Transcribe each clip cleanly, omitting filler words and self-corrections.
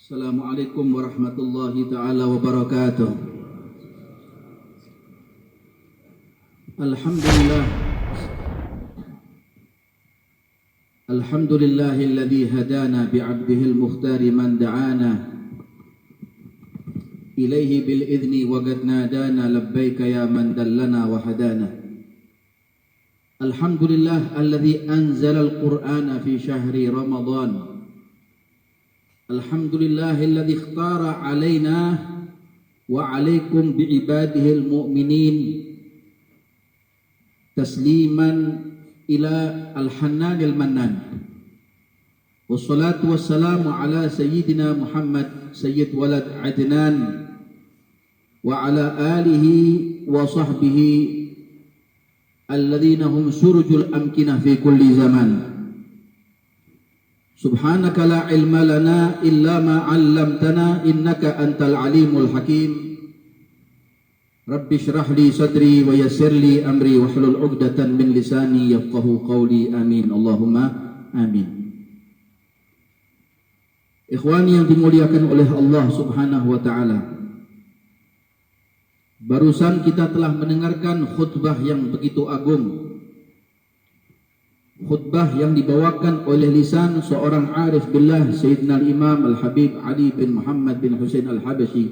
Assalamualaikum warahmatullahi ta'ala wabarakatuh. Alhamdulillah. Alhamdulillahilladzi hadana bi'abdihil mukhtari man da'ana ilaihi bil idzni wa qad nadana labbaika ya man dallana wa hadana. Alhamdulillah alladzi anzala al-Qur'ana fi syahri Ramadan. Alhamdulillahilladzi ikhtara alaina wa alaikum bi'ibadihil mu'minin tasliman ila al-hannanil mannan. Wassalatu wassalamu ala sayyidina Muhammad sayyid walad Adnan wa ala alihi wa sahbihi alladhina hum surujul amkinah fi kulli zaman. Subhanaka la ilma lana illa ma 'allamtana innaka antal alimul hakim. Rabbi shrah li sadri wa yassir li amri wahlul 'uqdatan min lisani yafqahu qawli. Amin. Allahumma amin. Ikhwani yang dimuliakan oleh Allah Subhanahu wa taala. Barusan kita telah mendengarkan khutbah yang begitu agung. Khutbah yang dibawakan oleh lisan seorang arif billah Sayyidina al-Imam al-Habib Ali bin Muhammad bin Husain al-Habashi,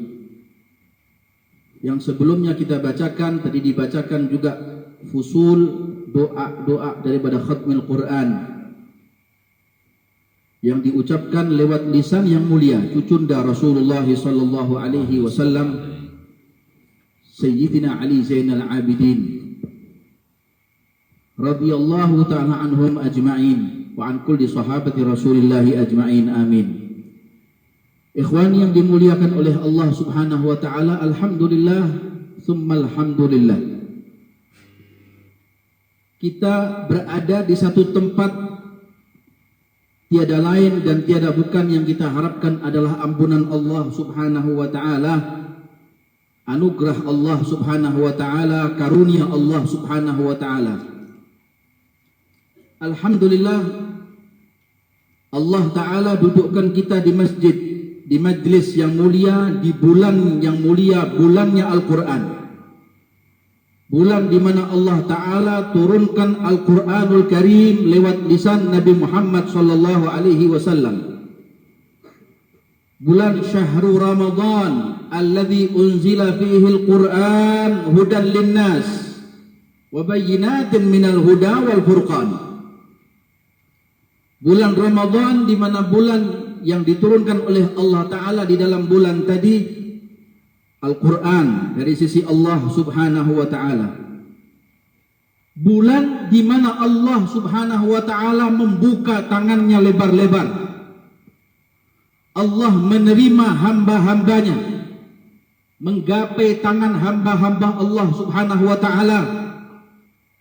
yang sebelumnya kita bacakan, tadi dibacakan juga fusul doa-doa daripada khatmil Quran yang diucapkan lewat lisan yang mulia cucunda Rasulullah sallallahu alaihi wasallam Sayyidina Ali Zainal Abidin radhiyallahu ta'ala anhum ajma'in wa an kulli sahabati Rasulillahi ajma'in. Amin. Ikhwan yang dimuliakan oleh Allah Subhanahu wa taala, alhamdulillah tsumma alhamdulillah. Kita berada di satu tempat tiada lain dan tiada bukan yang kita harapkan adalah ampunan Allah Subhanahu wa taala, anugerah Allah Subhanahu wa taala, karunia Allah Subhanahu wa taala. Alhamdulillah, Allah Ta'ala dudukkan kita di masjid, di majlis yang mulia, di bulan yang mulia, bulannya Al-Quran. Bulan di mana Allah Ta'ala turunkan Al-Quranul Karim lewat lisan Nabi Muhammad sallallahu alaihi wasallam. Bulan Syahrul Ramadan alladzi unzila fihi Al-Quran hudan linnas wa bayyinatin minal huda wal furqan. Bulan Ramadan di mana bulan yang diturunkan oleh Allah Ta'ala di dalam bulan tadi Al-Quran dari sisi Allah Subhanahu wa Ta'ala. Bulan di mana Allah Subhanahu wa Ta'ala membuka tangannya lebar-lebar. Allah menerima hamba-hambanya, menggapai tangan hamba-hamba Allah Subhanahu wa Ta'ala,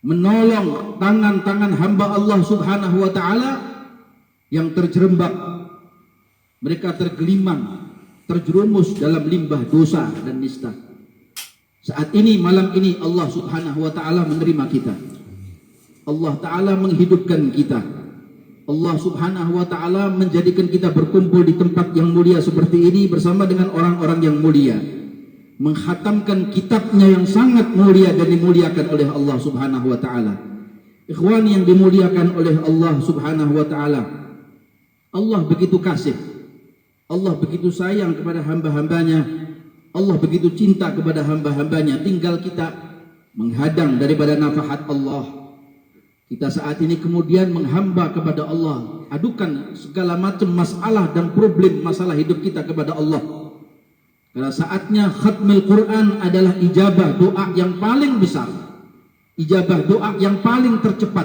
menolong tangan-tangan hamba Allah Subhanahu wa Ta'ala yang terjerembab, mereka tergelimang, terjerumus dalam limbah dosa dan nista. Saat ini, malam ini, Allah Subhanahu wa Ta'ala menerima kita. Allah Ta'ala menghidupkan kita. Allah Subhanahu wa Ta'ala menjadikan kita berkumpul di tempat yang mulia seperti ini bersama dengan orang-orang yang mulia, menghatamkan kitabnya yang sangat mulia dan dimuliakan oleh Allah Subhanahu wa Ta'ala. Ikhwan yang dimuliakan oleh Allah Subhanahu wa Ta'ala, Allah begitu kasih, Allah begitu sayang kepada hamba-hambanya, Allah begitu cinta kepada hamba-hambanya. Tinggal kita menghadang daripada nafahat Allah. Kita saat ini kemudian menghamba kepada Allah, adukan segala macam masalah dan problem masalah hidup kita kepada Allah. Karena saatnya khatmul Quran adalah ijabah doa yang paling besar, ijabah doa yang paling tercepat,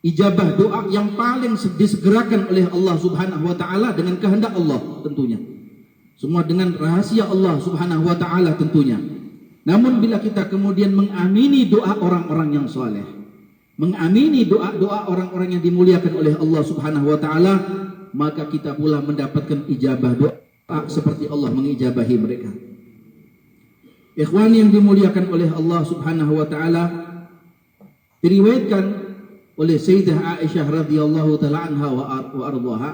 ijabah doa yang paling disegerakan oleh Allah Subhanahu wa taala dengan kehendak Allah tentunya. Semua dengan rahasia Allah Subhanahu wa taala tentunya. Namun bila kita kemudian mengamini doa orang-orang yang saleh, mengamini doa-doa orang-orang yang dimuliakan oleh Allah Subhanahu wa taala, maka kita pula mendapatkan ijabah doa seperti Allah mengijabahi mereka. Ikhwan yang dimuliakan oleh Allah Subhanahu wa taala, diriwayatkan oleh Sayyidah Aisyah radhiyallahu taala anha wa ardhaha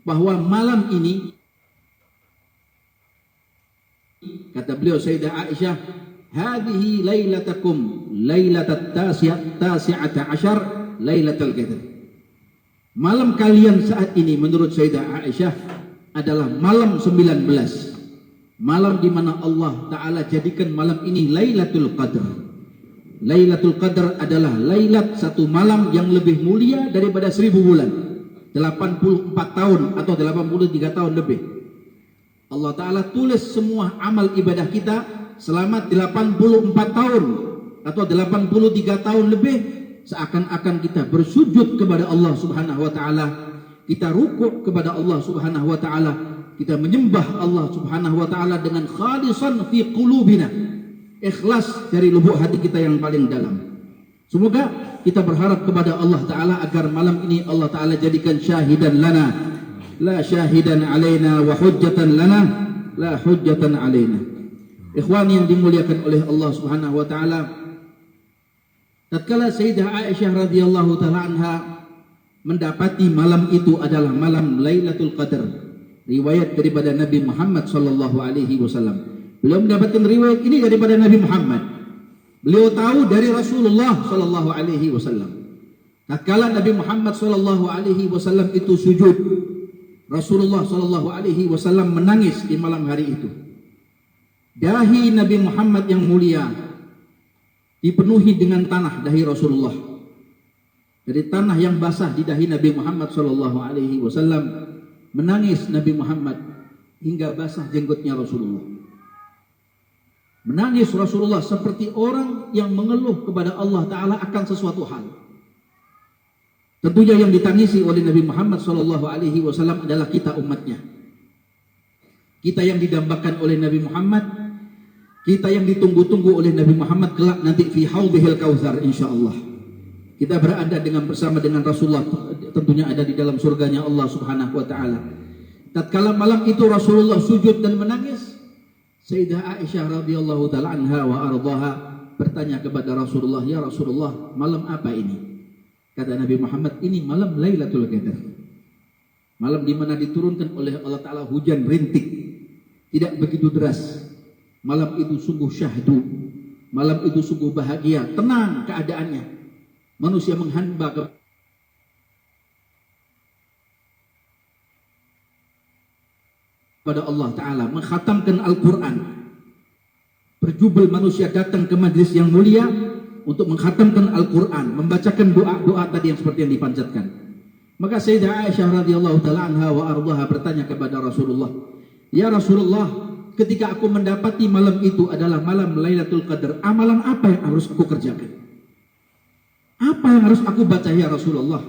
bahwa malam ini, kata beliau Sayyidah Aisyah, hadhihi lailatakum lailatat tasi'ata asyar lailatul qadar. Malam kalian saat ini menurut Sayyidah Aisyah adalah malam 19, malam di mana Allah Ta'ala jadikan malam ini Lailatul Qadar. Lailatul Qadar adalah lailat satu malam yang lebih mulia daripada 1000 bulan, 84 tahun atau 83 tahun lebih. Allah Ta'ala tulis semua amal ibadah kita selama 84 tahun atau 83 tahun lebih, seakan-akan kita bersujud kepada Allah Subhanahu wa Ta'ala, kita rukuk kepada Allah Subhanahu wa taala, kita menyembah Allah Subhanahu wa taala dengan khalisan fi qulubina, ikhlas dari lubuk hati kita yang paling dalam. Semoga kita berharap kepada Allah taala agar malam ini Allah taala jadikan syahidan lana la syahidan alaina wa hujjatan lana la hujjatan alaina. Ikhwan yang dimuliakan oleh Allah Subhanahu wa taala, tatkala Sayyidah Aisyah radhiyallahu taala anha mendapati malam itu adalah malam Lailatul Qadar, riwayat daripada Nabi Muhammad sallallahu alaihi wasallam. Beliau mendapatkan riwayat ini daripada Nabi Muhammad. Beliau tahu dari Rasulullah sallallahu alaihi wasallam. Tatkala Nabi Muhammad sallallahu alaihi wasallam itu sujud, Rasulullah sallallahu alaihi wasallam menangis di malam hari itu. Dahi Nabi Muhammad yang mulia dipenuhi dengan tanah dahi Rasulullah. Dari tanah yang basah di dahi Nabi Muhammad sallallahu alaihi wasallam, menangis Nabi Muhammad hingga basah jenggotnya Rasulullah. Menangis Rasulullah seperti orang yang mengeluh kepada Allah Ta'ala akan sesuatu hal. Tentunya yang ditangisi oleh Nabi Muhammad sallallahu alaihi wasallam adalah kita umatnya. Kita yang didambakan oleh Nabi Muhammad, kita yang ditunggu-tunggu oleh Nabi Muhammad kelak nanti fi haudhil kautsar insyaallah. Kita berada bersama dengan Rasulullah, tentunya ada di dalam surganya Allah Subhanahu wa taala. Tatkala malam itu Rasulullah sujud dan menangis, Sayyidah Aisyah radhiyallahu taala anha wa ardhaha bertanya kepada Rasulullah, "Ya Rasulullah, malam apa ini?" Kata Nabi Muhammad, "Ini malam Lailatul Qadar." Malam di mana diturunkan oleh Allah taala hujan rintik, tidak begitu deras. Malam itu sungguh syahdu. Malam itu sungguh bahagia, tenang keadaannya. Manusia menghamba kepada Allah Ta'ala, mengkhatamkan Al-Quran. Berjubel manusia datang ke majlis yang mulia untuk mengkhatamkan Al-Quran, membacakan doa-doa tadi yang seperti yang dipanjatkan. Maka Sayyidah Aisyah radhiyallahu ta'ala anha wa ardhaha bertanya kepada Rasulullah, "Ya Rasulullah, ketika aku mendapati malam itu adalah malam Lailatul Qadar, amalan apa yang harus aku kerjakan? Apa yang harus aku baca ya Rasulullah?"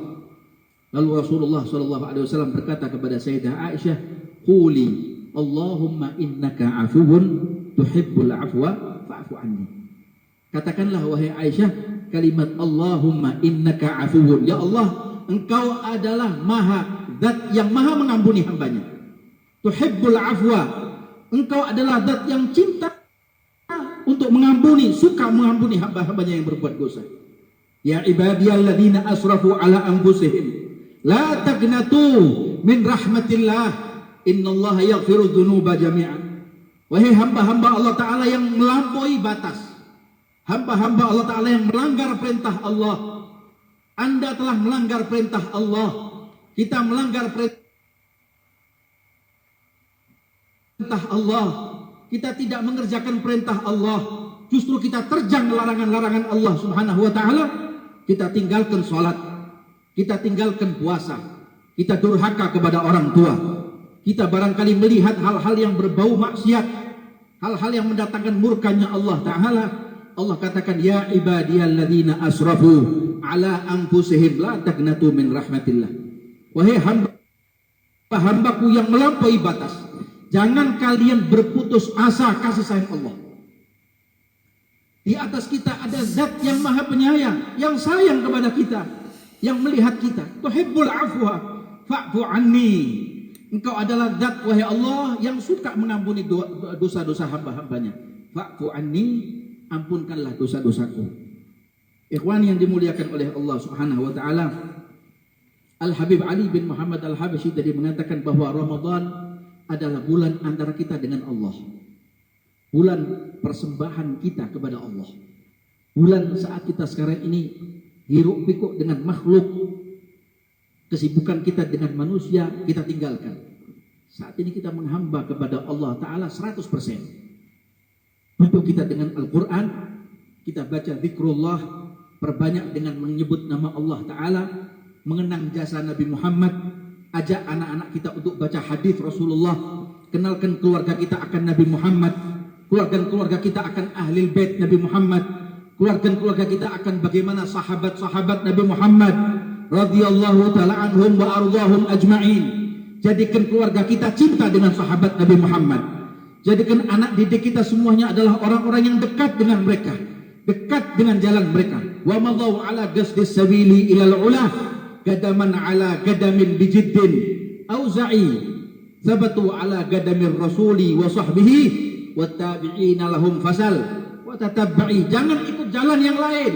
Lalu Rasulullah sallallahu alaihi wasallam berkata kepada Sayyidah Aisyah, "Quli Allahumma innaka afuwun tuhibbul afwa fa'fu anni." Katakanlah wahai Aisyah kalimat Allahumma innaka afuwun. Ya Allah, Engkau adalah zat yang maha mengampuni hambanya. Tuhibbul afwa, Engkau adalah zat yang cinta untuk mengampuni, suka mengampuni hamba-hambanya yang berbuat dosa. Ya ibadiyalladzina asrafu ala anfusihim la taqnatu min rahmatillah innallaha yaghfiru dzunuba jami'an. Wahai hamba-hamba Allah Ta'ala yang melampaui batas, hamba-hamba Allah Ta'ala yang melanggar perintah Allah, Anda telah melanggar perintah Allah, kita melanggar perintah Allah, kita tidak mengerjakan perintah Allah, justru kita terjang larangan-larangan Allah Subhanahu wa Ta'ala. Kita tinggalkan sholat, kita tinggalkan puasa, kita durhaka kepada orang tua, kita barangkali melihat hal-hal yang berbau maksiat, hal-hal yang mendatangkan murkanya Allah Ta'ala, Allah katakan, ya ibadiyalladzina asrafu ala anfusihim la taqnatu min rahmatillah. Wahai hamba-hambaku yang melampaui batas, jangan kalian berputus asa kasih sayang Allah. Di atas kita ada zat yang maha penyayang, yang sayang kepada kita, yang melihat kita. Tuhibbul afwa fa'fu anni. Engkau adalah zat, wahai Allah, yang suka mengampuni dosa-dosa hamba-hambanya. Fa'fu anni, ampunkanlah dosa-dosaku. Ikhwan yang dimuliakan oleh Allah Subhanahu wa taala, Al-Habib Ali bin Muhammad Al-Habsyi tadi mengatakan bahwa Ramadan adalah bulan antara kita dengan Allah. Bulan persembahan kita kepada Allah. Bulan saat kita sekarang ini hiruk pikuk dengan makhluk, kesibukan kita dengan manusia kita tinggalkan. Saat ini kita menghamba kepada Allah Ta'ala 100%. Untuk kita dengan Al-Quran, kita baca zikrullah, perbanyak dengan menyebut nama Allah Ta'ala, mengenang jasa Nabi Muhammad, ajak anak-anak kita untuk baca hadis Rasulullah, kenalkan keluarga kita akan Nabi Muhammad, keluarga kita akan ahli bait Nabi Muhammad, keluarga kita akan bagaimana sahabat-sahabat Nabi Muhammad radhiyallahu ta'ala anhum wa ardhahum ajma'in. Jadikan keluarga kita cinta dengan sahabat Nabi Muhammad. Jadikan anak didik kita semuanya adalah orang-orang yang dekat dengan mereka, dekat dengan jalan mereka. Wa madau ala qasdis sabili ilal ulah gadaman ala gadamin bijiddin auza'i thabatu ala gadamir rasuli wa sahbihi wa tabi'ina lahum fasal wa tatabba'i. Jangan ikut jalan yang lain,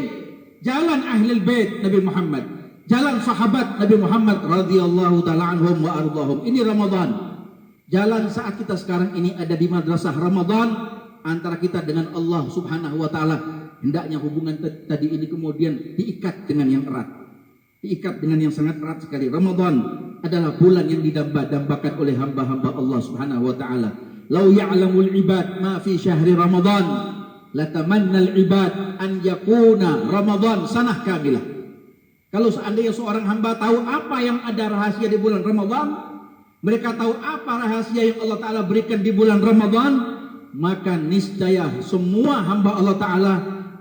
jalan ahlul bait Nabi Muhammad, jalan sahabat Nabi Muhammad radhiyallahu ta'ala anhum wa ardhahum. Ini Ramadan. Jalan saat kita sekarang ini ada di madrasah Ramadan antara kita dengan Allah Subhanahu wa taala. Hendaknya hubungan tadi ini kemudian diikat dengan yang erat. Diikat dengan yang sangat erat sekali. Ramadan adalah bulan yang didamba-dambakan oleh hamba-hamba Allah Subhanahu wa taala. Lau ya'lamul ibad ma fi syahri Ramadan latamannal ibad an yakuna Ramadan sanah kamilah. Kalau seandainya seorang hamba tahu apa yang ada rahasia di bulan Ramadan, mereka tahu apa rahasia yang Allah Ta'ala berikan di bulan Ramadan, maka niscaya semua hamba Allah Ta'ala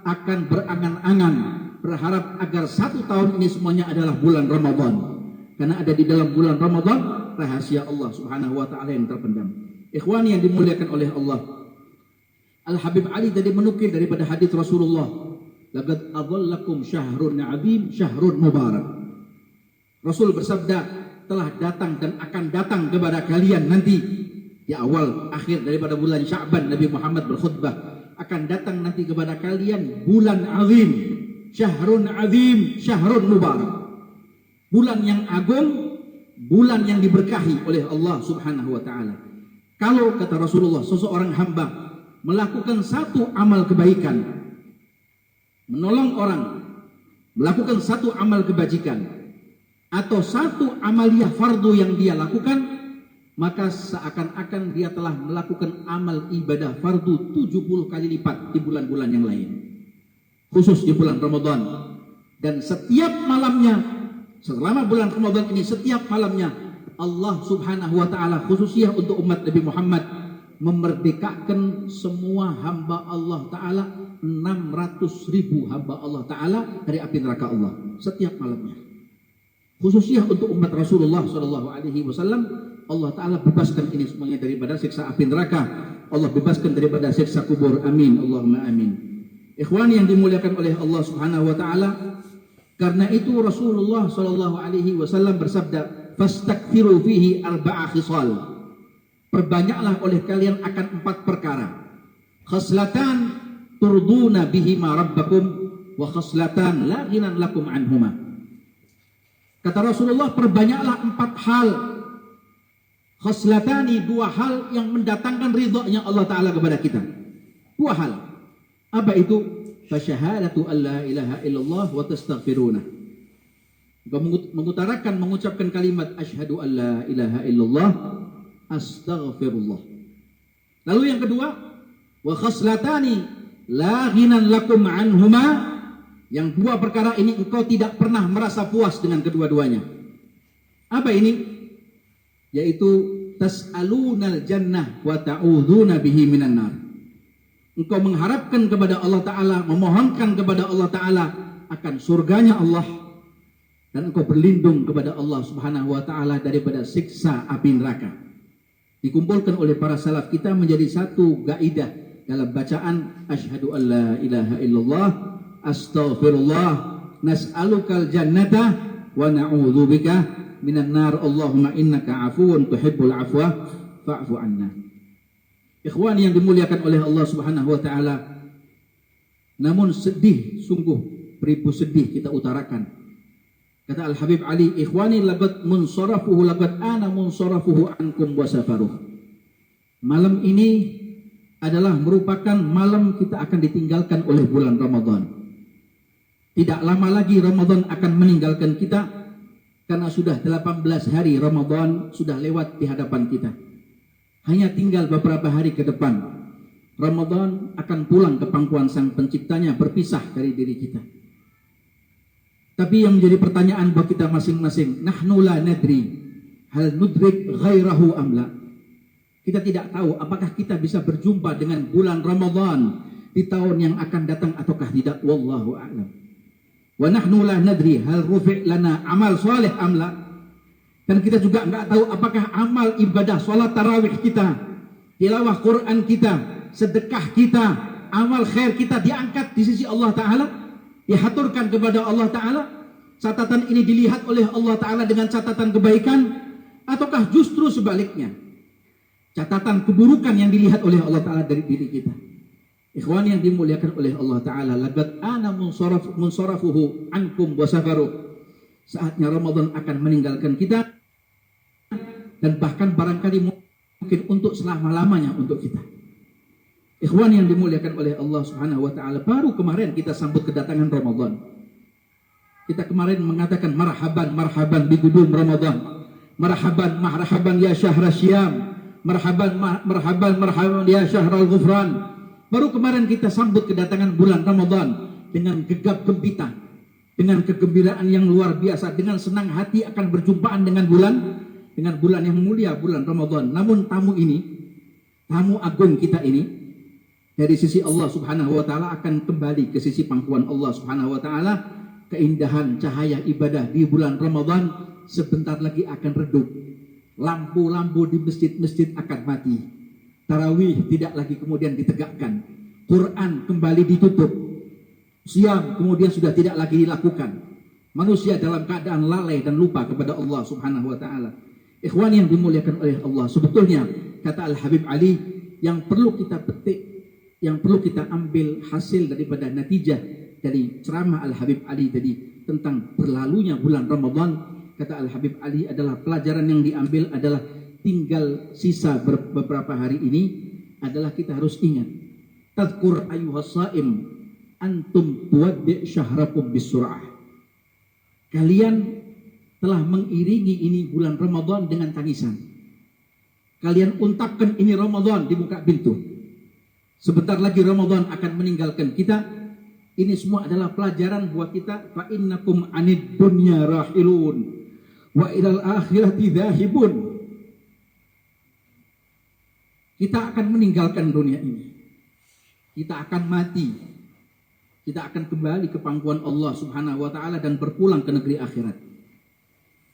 akan berangan-angan, berharap agar 1 tahun ini semuanya adalah bulan Ramadan. Karena ada di dalam bulan Ramadan rahasia Allah Subhanahu wa Ta'ala yang terpendam. Ikhwan yang dimuliakan oleh Allah, Al-Habib Ali tadi menukil daripada hadis Rasulullah, laqad adhallakum syahrun 'azim syahrun mubarak. Rasul bersabda, telah datang dan akan datang kepada kalian nanti di awal akhir daripada bulan Sya'ban. Nabi Muhammad berkhutbah, akan datang nanti kepada kalian bulan azim, syahrun azim, syahrun mubarak. Bulan yang agung, bulan yang diberkahi oleh Allah Subhanahu wa taala. Kalau kata Rasulullah, seseorang hamba melakukan satu amal kebaikan, menolong orang, melakukan satu amal kebajikan, atau satu amaliyah fardu yang dia lakukan, maka seakan-akan dia telah melakukan amal ibadah fardu 70 kali lipat di bulan-bulan yang lain, khusus di bulan Ramadan. Dan setiap malamnya, selama bulan Ramadan ini, setiap malamnya Allah Subhanahu wa ta'ala khususnya untuk umat Nabi Muhammad memerdekakan semua hamba Allah Ta'ala, 600.000 hamba Allah Ta'ala dari api neraka Allah setiap malamnya. Khususnya untuk umat Rasulullah Sallallahu Alaihi Wasallam, Allah Ta'ala bebaskan ini semuanya daripada siksa api neraka. Allah bebaskan daripada siksa kubur. Amin, Allahumma amin. Ikhwan yang dimuliakan oleh Allah Subhanahu Wa Ta'ala, karena itu Rasulullah Sallallahu Alaihi Wasallam bersabda, fastakfiru fihi arba'a khisal. Perbanyaklah oleh kalian akan 4 perkara. Khaslatan turduna bihima rabbakum wa khaslatan la ghinan lakum anhuma. Kata Rasulullah, perbanyaklah 4 hal. Khaslatani, 2 hal yang mendatangkan ridhonya Allah Ta'ala kepada kita. 2 hal. Apa itu? Fasyahadatu an la ilaha illallah wa tastaghfiruna. Mengutarakan, mengucapkan kalimat asyhadu an la ilaha illallah astaghfirullah. Lalu yang kedua, wa khaslatani la ghinan lakum anhuma. Yang 2 perkara ini engkau tidak pernah merasa puas dengan kedua-duanya. Apa ini? Yaitu tas'alunal jannah wa ta'udzuna bihi minan nar. Engkau mengharapkan kepada Allah Ta'ala, memohonkan kepada Allah Ta'ala akan surganya Allah, dan engkau berlindung kepada Allah Subhanahu wa Ta'ala daripada siksa api neraka. Dikumpulkan oleh para salaf kita menjadi satu kaidah dalam bacaan asyhadu an la ilaha illallah astaghfirullah nas'alukal jannata wa na'udzubika minan nar Allahumma innaka afuwun tuhibbul afwa fa'fu anna. Ikhwan yang dimuliakan oleh Allah Subhanahu wa Ta'ala, namun sedih, sungguh beribu sedih kita utarakan. Kata Al-Habib Ali, ikhwani laqad munsarafuhu laqad ana munsarafuhu ankum wa safaruh. Malam ini adalah merupakan malam kita akan ditinggalkan oleh bulan Ramadan. Tidak lama lagi Ramadan akan meninggalkan kita, karena sudah 18 hari Ramadan sudah lewat di hadapan kita. Hanya tinggal beberapa hari ke depan Ramadan akan pulang ke pangkuan Sang Penciptanya, berpisah dari diri kita. Tapi yang menjadi pertanyaan buat kita masing-masing, nahnu la nadri hal nudrik ghairahu amla. Kita tidak tahu apakah kita bisa berjumpa dengan bulan Ramadan di tahun yang akan datang ataukah tidak, wallahu a'lam. Wa nahnu la nadri hal rufi' lana amal salih amla. Dan kita juga enggak tahu apakah amal ibadah salat tarawih kita, tilawah Quran kita, sedekah kita, amal khair kita diangkat di sisi Allah Ta'ala, dihaturkan kepada Allah Ta'ala. Catatan ini dilihat oleh Allah Ta'ala dengan catatan kebaikan, ataukah justru sebaliknya, catatan keburukan yang dilihat oleh Allah Ta'ala dari diri kita. Ikhwan yang dimuliakan oleh Allah Ta'ala, laqad ana munsarafuhu ankum wa safaruh. Saatnya Ramadan akan meninggalkan kita, dan bahkan barangkali mungkin untuk selama-lamanya untuk kita. Ikhwan yang dimuliakan oleh Allah Subhanahu wa Ta'ala, baru kemarin kita sambut kedatangan Ramadan. Kita kemarin mengatakan marhaban marhaban bi qudum Ramadan. Marhaban marhaban ya syahr syiyam. Marhaban marhaban marhaban ya syahrul ghufran. Baru kemarin kita sambut kedatangan bulan Ramadan dengan gegap gempita, dengan kegembiraan yang luar biasa, dengan senang hati akan berjumpaan dengan bulan yang mulia, bulan Ramadan. Namun tamu ini, tamu agung kita ini, dari sisi Allah Subhanahu wa Ta'ala akan kembali ke sisi pangkuan Allah Subhanahu wa Ta'ala. Keindahan cahaya ibadah di bulan Ramadan sebentar lagi akan redup. Lampu-lampu di masjid-masjid akan mati. Tarawih tidak lagi kemudian ditegakkan. Quran kembali ditutup. Siam kemudian sudah tidak lagi dilakukan. Manusia dalam keadaan lalai dan lupa kepada Allah Subhanahu wa Ta'ala. Ikhwan yang dimuliakan oleh Allah, sebetulnya kata Al-Habib Ali, yang perlu kita petik, yang perlu kita ambil hasil daripada natijah dari ceramah Al-Habib Ali tadi tentang berlalunya bulan Ramadan, kata Al-Habib Ali adalah pelajaran yang diambil adalah tinggal sisa beberapa hari ini adalah kita harus ingat, tadhkur ayyuhas shaim antum tuwaddi' syahrakum bisur'ah. Kalian telah mengiringi ini bulan Ramadan dengan tangisan. Kalian untakkan ini Ramadan di muka pintu. Sebentar lagi Ramadan akan meninggalkan kita. Ini semua adalah pelajaran buat kita. Fa innakum anid dunya rahilun wa ilal akhirati dhahibun. Kita akan meninggalkan dunia ini. Kita akan mati. Kita akan kembali ke pangkuan Allah Subhanahu wa Ta'ala dan berpulang ke negeri akhirat.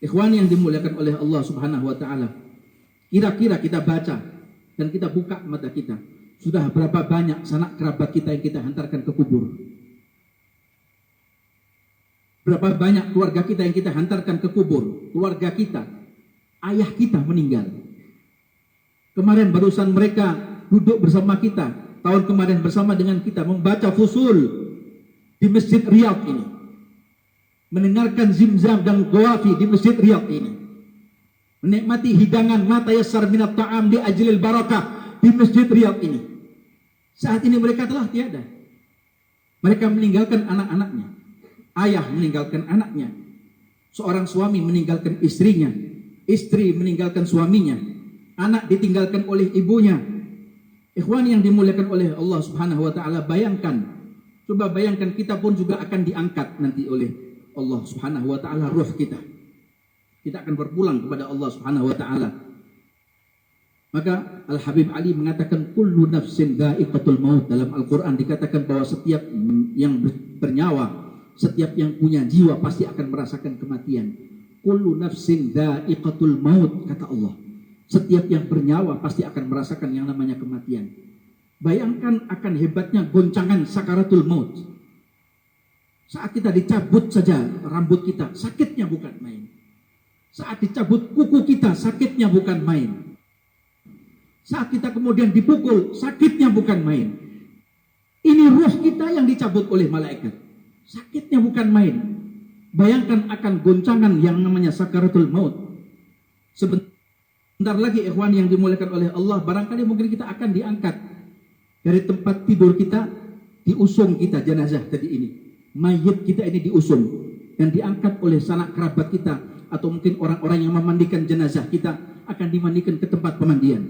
Ikhwan yang dimuliakan oleh Allah Subhanahu wa Ta'ala, kira-kira kita baca dan kita buka mata kita, sudah berapa banyak sanak kerabat kita yang kita hantarkan ke kubur? Berapa banyak keluarga kita yang kita hantarkan ke kubur? Keluarga kita, ayah kita meninggal. Kemarin barusan mereka duduk bersama kita, tahun kemarin bersama dengan kita membaca fusul di Masjid Riyadh ini, mendengarkan zimzam dan qawafi di Masjid Riyadh ini, menikmati hidangan mata yassar minat ta'am di ajlil barakah di Masjid Riyadh ini. Saat ini mereka telah tiada. Mereka meninggalkan anak-anaknya, ayah meninggalkan anaknya, seorang suami meninggalkan istrinya, istri meninggalkan suaminya, anak ditinggalkan oleh ibunya. Ikhwan yang dimuliakan oleh Allah Subhanahu wa Ta'ala, bayangkan, coba bayangkan kita pun juga akan diangkat nanti oleh Allah Subhanahu wa Ta'ala ruh kita. Kita akan berpulang kepada Allah Subhanahu wa Ta'ala. Maka Al-Habib Ali mengatakan kullu nafsin dha'iqatul maut. Dalam Al-Quran dikatakan bahwa setiap yang bernyawa, setiap yang punya jiwa pasti akan merasakan kematian. Kullu nafsin dha'iqatul maut, kata Allah. Setiap yang bernyawa pasti akan merasakan yang namanya kematian. Bayangkan akan hebatnya goncangan sakaratul maut. Saat kita dicabut saja rambut kita, sakitnya bukan main. Saat dicabut kuku kita, sakitnya bukan main. Saat kita kemudian dipukul, sakitnya bukan main. Ini ruh kita yang dicabut oleh malaikat. Sakitnya bukan main. Bayangkan akan goncangan yang namanya sakaratul maut. Sebentar lagi ikhwan yang dimuliakan oleh Allah, barangkali mungkin kita akan diangkat dari tempat tidur kita, diusung kita jenazah tadi ini. Mayit kita ini diusung dan diangkat oleh sanak kerabat kita, atau mungkin orang-orang yang memandikan jenazah kita akan dimandikan ke tempat pemandian.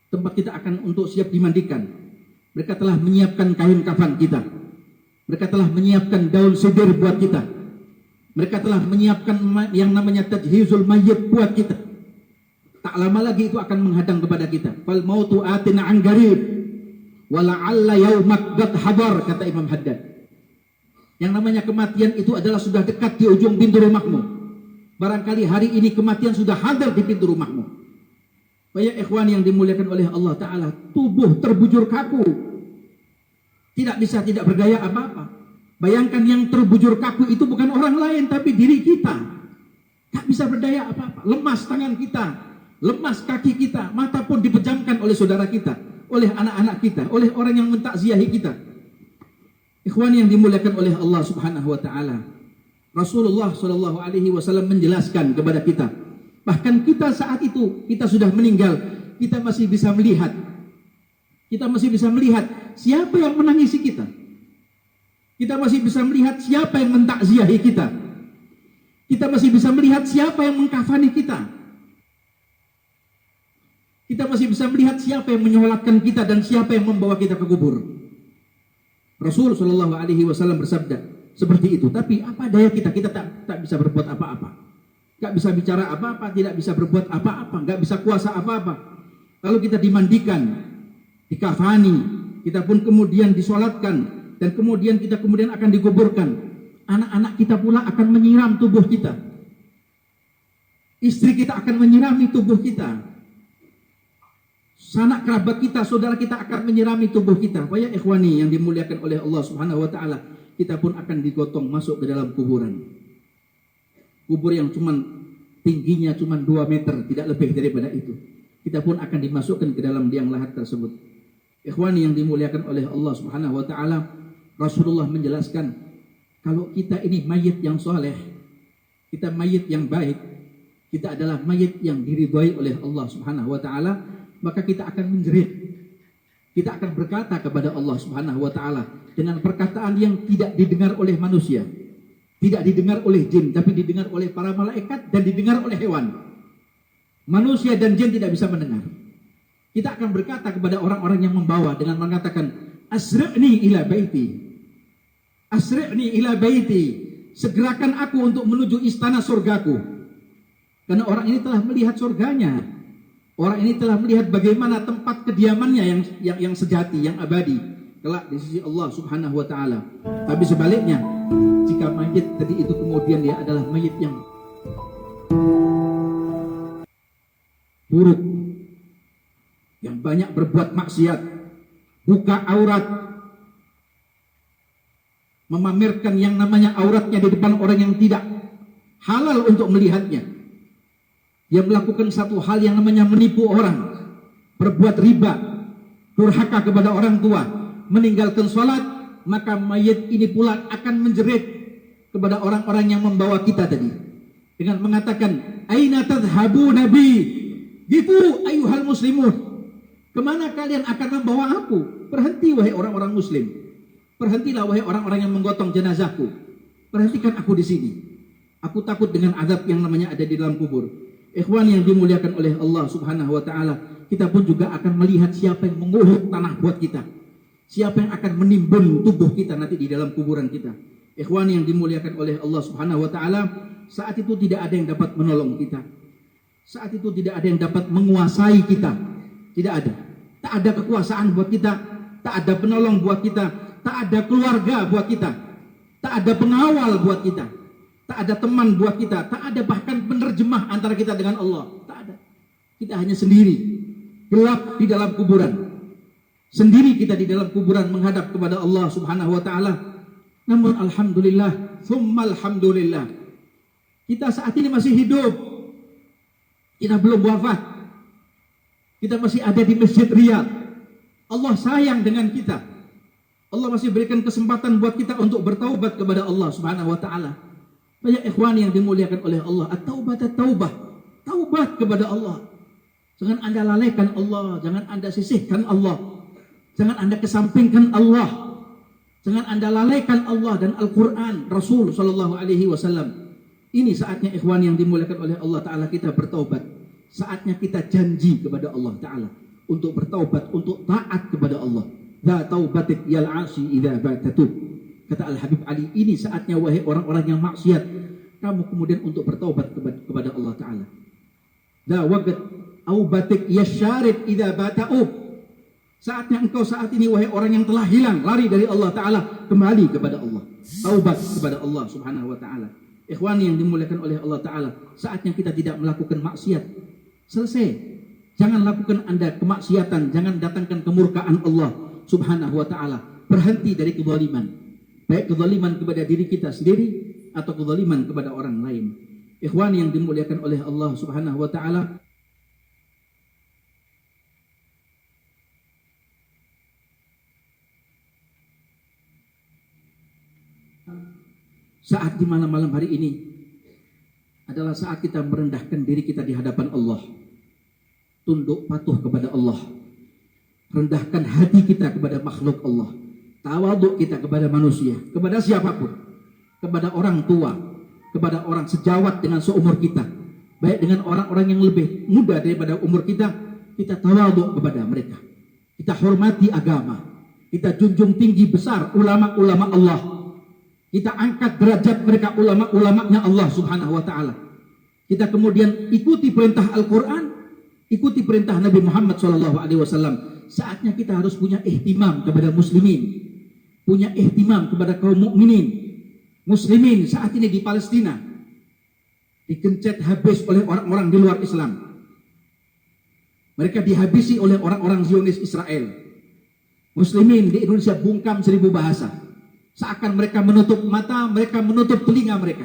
Tempat kita akan untuk siap dimandikan. Mereka telah menyiapkan kain kafan kita. Mereka telah menyiapkan daun sedir buat kita. Mereka telah menyiapkan yang namanya tajhizul mayyit buat kita. Tak lama lagi itu akan menghadang kepada kita. Fal mautu atina an qarib wa la'alla yaumak qad hadar, kata Imam Haddad. Yang namanya kematian itu adalah sudah dekat di ujung pintu rumahmu. Barangkali hari ini kematian sudah hadir di pintu rumahmu. Banyak ikhwan yang dimuliakan oleh Allah Ta'ala, tubuh terbujur kaku, tidak bisa, tidak berdaya apa-apa. Bayangkan yang terbujur kaku itu bukan orang lain, tapi diri kita. Tak bisa berdaya apa-apa. Lemas tangan kita, lemas kaki kita, mata pun dipejamkan oleh saudara kita, oleh anak-anak kita, oleh orang yang mentakziahi kita. Ikhwan yang dimuliakan oleh Allah Subhanahu wa Ta'ala, Rasulullah Shallallahu Alaihi Wasallam menjelaskan kepada kita, bahkan kita saat itu, kita sudah meninggal, kita masih bisa melihat. Kita masih bisa melihat siapa yang menangisi kita. Kita masih bisa melihat siapa yang mentakziahi kita. Kita masih bisa melihat siapa yang mengkafani kita. Kita masih bisa melihat siapa yang menyolatkan kita dan siapa yang membawa kita ke kubur. Rasul Shallallahu Alaihi Wasallam bersabda seperti itu. Tapi apa daya kita? Kita tak bisa berbuat apa-apa. Gak bisa bicara apa-apa, tidak bisa berbuat apa-apa, gak bisa kuasa apa-apa. Lalu kita dimandikan, dikafani, kita pun kemudian disolatkan, dan kemudian kita kemudian akan dikuburkan. Anak-anak kita pula akan menyiram tubuh kita. Istri kita akan menyirami tubuh kita. Sanak kerabat kita, saudara kita akan menyirami tubuh kita. Wahai ikhwani yang dimuliakan oleh Allah Subhanahu wa Ta'ala, kita pun akan digotong masuk ke dalam kuburan. Kubur yang tingginya cuma 2 meter, tidak lebih daripada itu. Kita pun akan dimasukkan ke dalam liang lahat tersebut. Ikhwani yang dimuliakan oleh Allah Subhanahu wa Ta'ala, Rasulullah menjelaskan, kalau kita ini mayit yang soleh, kita mayit yang baik, kita adalah mayit yang diridhai oleh Allah Subhanahu wa Ta'ala, maka kita akan menjerit. Kita akan berkata kepada Allah Subhanahu wa Ta'ala dengan perkataan yang tidak didengar oleh manusia. Tidak didengar oleh jin, tapi didengar oleh para malaikat dan didengar oleh hewan. Manusia dan jin tidak bisa mendengar. Kita akan berkata kepada orang-orang yang membawa dengan mengatakan, asri'ni ila baiti. Asri'ni ila baiti. Segerakan aku untuk menuju istana surgaku. Karena orang ini telah melihat surganya. Orang ini telah melihat bagaimana tempat kediamannya yang sejati, yang abadi, kelak di sisi Allah Subhanahu wa Ta'ala. Tapi sebaliknya, jika mayit tadi itu kemudian dia adalah mayit yang buruk, yang banyak berbuat maksiat, buka aurat, memamerkan yang namanya auratnya di depan orang yang tidak halal untuk melihatnya. Dia melakukan satu hal yang namanya menipu orang, berbuat riba, durhaka kepada orang tua, meninggalkan sholat, maka mayit ini pula akan menjerit kepada orang-orang yang membawa kita tadi dengan mengatakan, aina tadhhabu nabi, gitu ayuhal muslimun, kemana kalian akan membawa aku? Berhenti wahai orang-orang muslim, berhentilah wahai orang-orang yang menggotong jenazahku, perhentikan aku di sini, aku takut dengan azab yang namanya ada di dalam kubur. Ikhwan yang dimuliakan oleh Allah Subhanahu wa Ta'ala, kita pun juga akan melihat siapa yang menguhuk tanah buat kita, siapa yang akan menimbun tubuh kita nanti di dalam kuburan kita. Ikhwan yang dimuliakan oleh Allah Subhanahu wa Ta'ala, saat itu tidak ada yang dapat menolong kita. Saat itu tidak ada yang dapat menguasai kita. Tidak ada. Tak ada kekuasaan buat kita. Tak ada penolong buat kita. Tak ada keluarga buat kita. Tak ada pengawal buat kita. Tak ada teman buat kita. Tak ada bahkan penerjemah antara kita dengan Allah. Tak ada. Kita hanya sendiri. Gelap di dalam kuburan. Sendiri kita di dalam kuburan menghadap kepada Allah Subhanahu wa taala. Namun alhamdulillah, tsumma alhamdulillah. Kita saat ini masih hidup. Kita belum wafat. Kita masih ada di Masjid Riyadh. Allah sayang dengan kita. Allah masih berikan kesempatan buat kita untuk bertaubat kepada Allah Subhanahu wa taala. Banyak ikhwan yang dimuliakan oleh Allah, at-taubat at-taubah. Taubat kepada Allah. Jangan Anda lalaikan Allah, jangan Anda sisihkan Allah. Jangan Anda kesampingkan Allah. Jangan Anda lalaikan Allah dan Al-Qur'an, Rasul sallallahu alaihi wasallam. Ini saatnya ikhwan yang dimuliakan oleh Allah taala kita bertaubat. Saatnya kita janji kepada Allah taala untuk bertaubat, untuk taat kepada Allah. La taubatik yal 'asi idza batatu. Kata Al-Habib Ali, ini saatnya wahai orang-orang yang maksiat, kamu kemudian untuk bertaubat kepada Allah taala. La waqt aubatik yasyarid idza bata'u. Saatnya engkau saat ini wahai orang yang telah hilang, lari dari Allah taala, kembali kepada Allah. Taubat kepada Allah Subhanahu wa taala. Ikhwani yang dimuliakan oleh Allah taala, saatnya kita tidak melakukan maksiat. Selesai. Jangan lakukan Anda kemaksiatan, jangan datangkan kemurkaan Allah Subhanahu wa taala. Berhenti dari kezaliman. Baik kezaliman kepada diri kita sendiri atau kezaliman kepada orang lain. Ikhwani yang dimuliakan oleh Allah Subhanahu wa taala, saat di malam hari ini adalah saat kita merendahkan diri kita di hadapan Allah. Tunduk patuh kepada Allah. Rendahkan hati kita kepada makhluk Allah. Tawaduk kita kepada manusia, kepada siapapun. Kepada orang tua, kepada orang sejawat dengan seumur kita. Baik dengan orang-orang yang lebih muda daripada umur kita, kita tawaduk kepada mereka. Kita hormati agama. Kita junjung tinggi besar ulama-ulama Allah. Kita angkat derajat mereka, ulama-ulamanya Allah Subhanahu wa taala. Kita kemudian ikuti perintah Al-Qur'an, ikuti perintah Nabi Muhammad sallallahu alaihi wasallam. Saatnya kita harus punya ihtimam kepada muslimin, punya ihtimam kepada kaum mukminin. Muslimin saat ini di Palestina digencet habis oleh orang-orang di luar Islam. Mereka dihabisi oleh orang-orang Zionis Israel. Muslimin di Indonesia bungkam 1000 bahasa. Seakan mereka menutup mata, mereka menutup telinga mereka.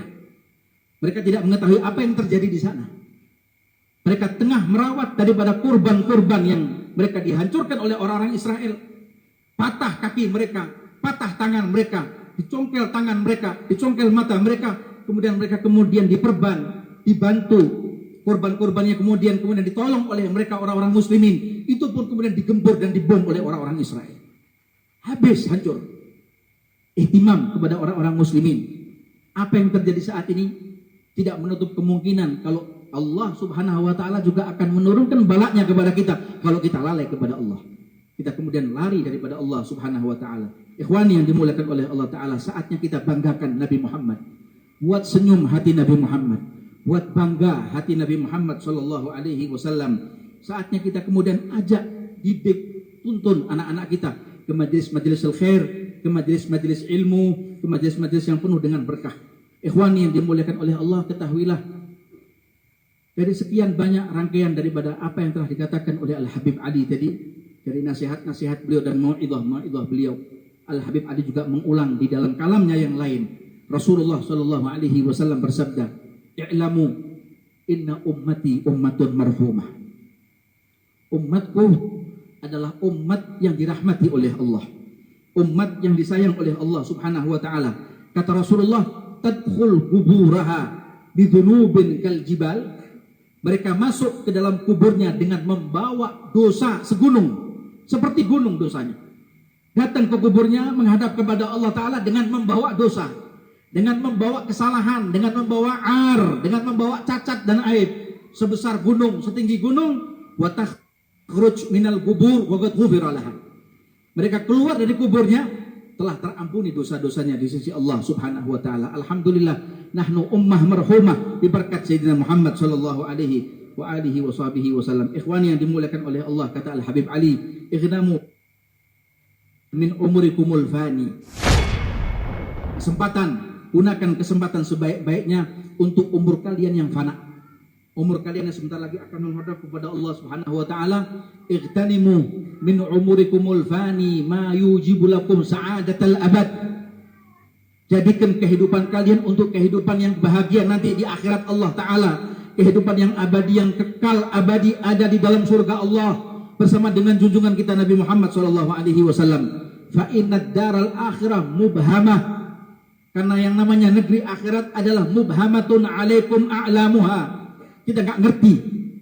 Mereka tidak mengetahui apa yang terjadi di sana. Mereka tengah merawat daripada kurban-kurban yang mereka dihancurkan oleh orang-orang Israel. Patah kaki mereka, patah tangan mereka, dicongkel tangan mereka, dicongkel mata mereka. Kemudian mereka diperban, dibantu. Korban-korbannya kemudian ditolong oleh mereka orang-orang muslimin. Itu pun kemudian digembur dan dibom oleh orang-orang Israel. Habis, hancur. Ihtimam kepada orang-orang muslimin. Apa yang terjadi saat ini tidak menutup kemungkinan kalau Allah Subhanahu wa taala juga akan menurunkan balaknya kepada kita kalau kita lalai kepada Allah. Kita kemudian lari daripada Allah Subhanahu wa taala. Ikhwani yang dimuliakan oleh Allah taala, saatnya kita banggakan Nabi Muhammad. Buat senyum hati Nabi Muhammad. Buat bangga hati Nabi Muhammad sallallahu alaihi wasallam. Saatnya kita kemudian ajak, didik, tuntun anak-anak kita ke majelis-majelis al-khair, ke majelis-majelis ilmu, ke majelis-majelis yang penuh dengan berkah. Ikhwani yang dimuliakan oleh Allah, ketahuilah dari sekian banyak rangkaian daripada apa yang telah dikatakan oleh Al-Habib Ali tadi, dari nasihat-nasihat beliau dan mau'idhah beliau, Al-Habib Ali juga mengulang di dalam kalamnya yang lain. Rasulullah sallallahu alaihi wasallam bersabda, "I'lamu inna ummati ummatun marhumah." Umatku adalah umat yang dirahmati oleh Allah. Umat yang disayang oleh Allah Subhanahu wa taala. Kata Rasulullah, "Tadkhul quburaha bidunubin kal jibal." Mereka masuk ke dalam kuburnya dengan membawa dosa segunung, seperti gunung dosanya. Datang ke kuburnya menghadap kepada Allah taala dengan membawa dosa, dengan membawa kesalahan, dengan membawa ar, dengan membawa cacat dan aib sebesar gunung, setinggi gunung. Wa takhruj minal qubur wa qad ghufira laha. Mereka keluar dari kuburnya telah terampuni dosa-dosanya di sisi Allah Subhanahu wa taala. Alhamdulillah, nahnu ummah marhumah bi berkat Sayyidina Muhammad sallallahu alaihi wa alihi wa sahbihi wasallam. Ikhwani yang dimuliakan oleh Allah, kata Al-Habib Ali, "Ighnamu min umurikumul fani." Gunakan kesempatan sebaik-baiknya untuk umur kalian yang fana. Umur kalian yang sebentar lagi akan menghadap kepada Allah Subhanahu wa taala. "Ightanimu min umurikumul fani ma yujibu lakum sa'adatal abad." Jadikan kehidupan kalian untuk kehidupan yang bahagia nanti di akhirat Allah taala, kehidupan yang abadi, yang kekal abadi, ada di dalam surga Allah bersama dengan junjungan kita Nabi Muhammad sallallahu alaihi wasallam. Fa innad daral akhirah mubhamah. Karena yang namanya negeri akhirat adalah mubhamatun alaikum a'lamuha. Kita nggak ngerti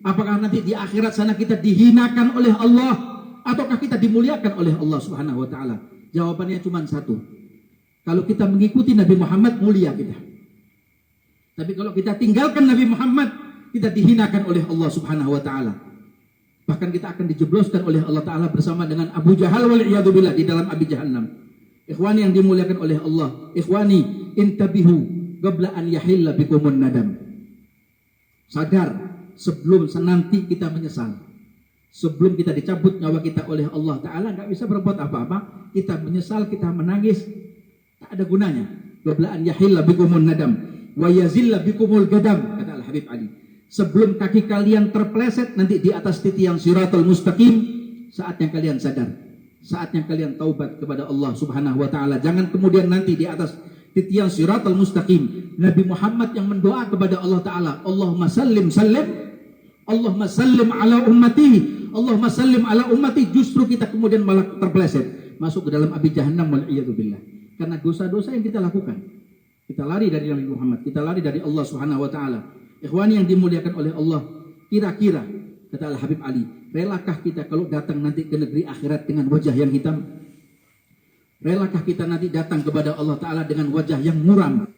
apakah nanti di akhirat sana kita dihinakan oleh Allah ataukah kita dimuliakan oleh Allah Subhanahu wa taala. Jawabannya cuma satu. Kalau kita mengikuti Nabi Muhammad, mulia kita. Tapi kalau kita tinggalkan Nabi Muhammad, kita dihinakan oleh Allah Subhanahu wa taala. Bahkan kita akan dijebloskan oleh Allah taala bersama dengan Abu Jahal wal iyadu billah di dalam api jahannam. Ikhwani yang dimuliakan oleh Allah, ikhwani, intabihu qabla an yahilla bikumun nadam. Sadar sebelum nanti kita menyesal. Sebelum kita dicabut nyawa kita oleh Allah taala, enggak bisa berbuat apa-apa, kita menyesal, kita menangis, tak ada gunanya. Qabla an yahilla bikumun nadam wa yazilla bikumul gadam, kata Al-Habib Ali. Sebelum kaki kalian terpeleset nanti di atas titian siratal mustaqim, saatnya kalian sadar. Saatnya kalian taubat kepada Allah Subhanahu wa taala. Jangan kemudian nanti di atas titian siratal mustaqim Nabi Muhammad yang mendoa kepada Allah taala, Allahumma sallim Allahumma sallim ala ummati, Allahumma sallim ala ummati, justru kita kemudian malah terpeleset masuk ke dalam api jahannam wal iyadu billah. Karena dosa-dosa yang kita lakukan. Kita lari dari Nabi Muhammad, kita lari dari Allah Subhanahu wa taala. Ikhwani yang dimuliakan oleh Allah, kira-kira kata Al-Habib Ali, relakah kita kalau datang nanti ke negeri akhirat dengan wajah yang hitam? Relakah kita nanti datang kepada Allah Ta'ala dengan wajah yang muram?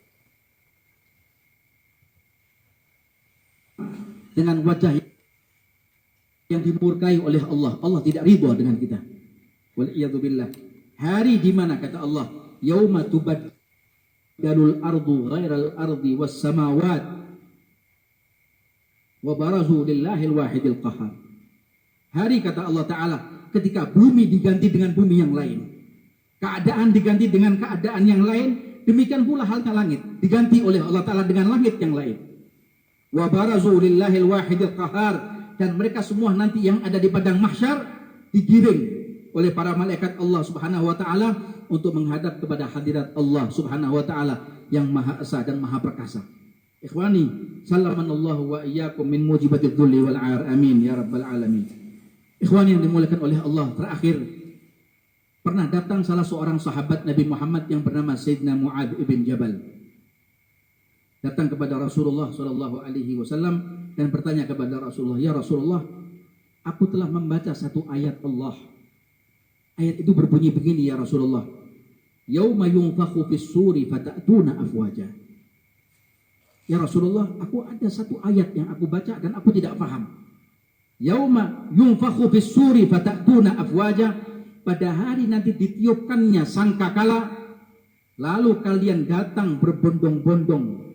Dengan wajah yang dimurkai oleh Allah. Allah tidak ridha dengan kita. Wal'iyadzubillah. Hari di mana kata Allah, yauma tubaddalul ardu ghairal ardi was samawat wa barazu lillahil wahidil qahar. Hari kata Allah Ta'ala, ketika bumi diganti dengan bumi yang lain, keadaan diganti dengan keadaan yang lain, demikian pula halnya langit diganti oleh Allah Ta'ala dengan langit yang lain. Wa barazu lillahil wahidil qahar, dan mereka semua nanti yang ada di padang mahsyar digiring oleh para malaikat Allah Subhanahu wa taala untuk menghadap kepada hadirat Allah Subhanahu wa taala yang Maha Esa dan Maha Perkasa. Ikhwani, sallamanallahu wa iyyakum min mujibatidz dzulli wal 'ar. Amin ya rabbal alamin. Ikhwani yang dimuliakan oleh Allah, terakhir pernah datang salah seorang sahabat Nabi Muhammad yang bernama Sayyidina Mu'adz ibn Jabal. Datang kepada Rasulullah sallallahu alaihi wasallam dan bertanya kepada Rasulullah, "Ya Rasulullah, aku telah membaca satu ayat Allah. Ayat itu berbunyi begini ya Rasulullah. Yauma yunfakhu fis-suri fata'tuna afwaja." Ya Rasulullah, aku ada satu ayat yang aku baca dan aku tidak paham. Yauma yunfakhu fis-suri fata'tuna afwaja, pada hari nanti ditiupkannya sangkakala, lalu kalian datang berbondong-bondong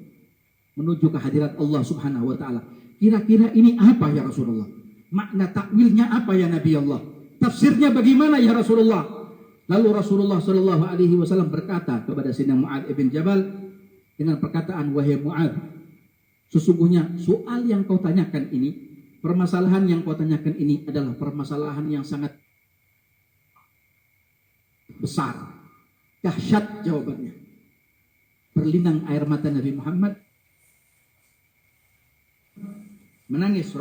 menuju ke hadirat Allah Subhanahu wa taala. Kira-kira ini apa ya Rasulullah? Makna takwilnya apa ya Nabi Allah? Tafsirnya bagaimana ya Rasulullah? Lalu Rasulullah sallallahu alaihi wasallam berkata kepada Sayyidina Mu'adz ibn Jabal dengan perkataan, "Wahai Mu'adz, sesungguhnya soal yang kau tanyakan ini, permasalahan yang kau tanyakan ini adalah permasalahan yang sangat besar, dahsyat jawabannya." Berlinang air mata Nabi Muhammad, menangis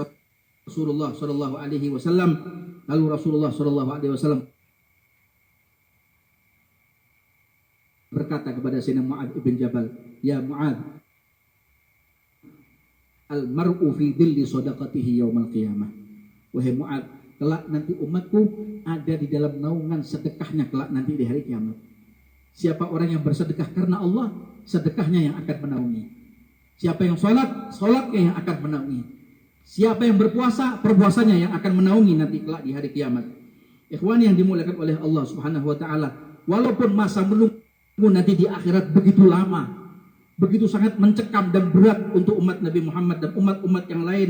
Rasulullah sallallahu alaihi wasallam. Lalu Rasulullah sallallahu alaihi wasallam berkata kepada Sayyidina Mu'adz ibn Jabal, "Ya Mu'adz, al-mar'u fi dhilli shadaqatihi yaumal qiyamah." Wahai Mu'adz, kelak nanti umatku ada di dalam naungan sedekahnya kelak nanti di hari kiamat. Siapa orang yang bersedekah karena Allah, sedekahnya yang akan menaungi. Siapa yang sholat, sholatnya yang akan menaungi. Siapa yang berpuasa, perpuasanya yang akan menaungi nanti kelak di hari kiamat. Ikhwan yang dimuliakan oleh Allah Subhanahu wa taala, walaupun masa menunggu nanti di akhirat begitu lama, begitu sangat mencekam dan berat untuk umat Nabi Muhammad dan umat-umat yang lain,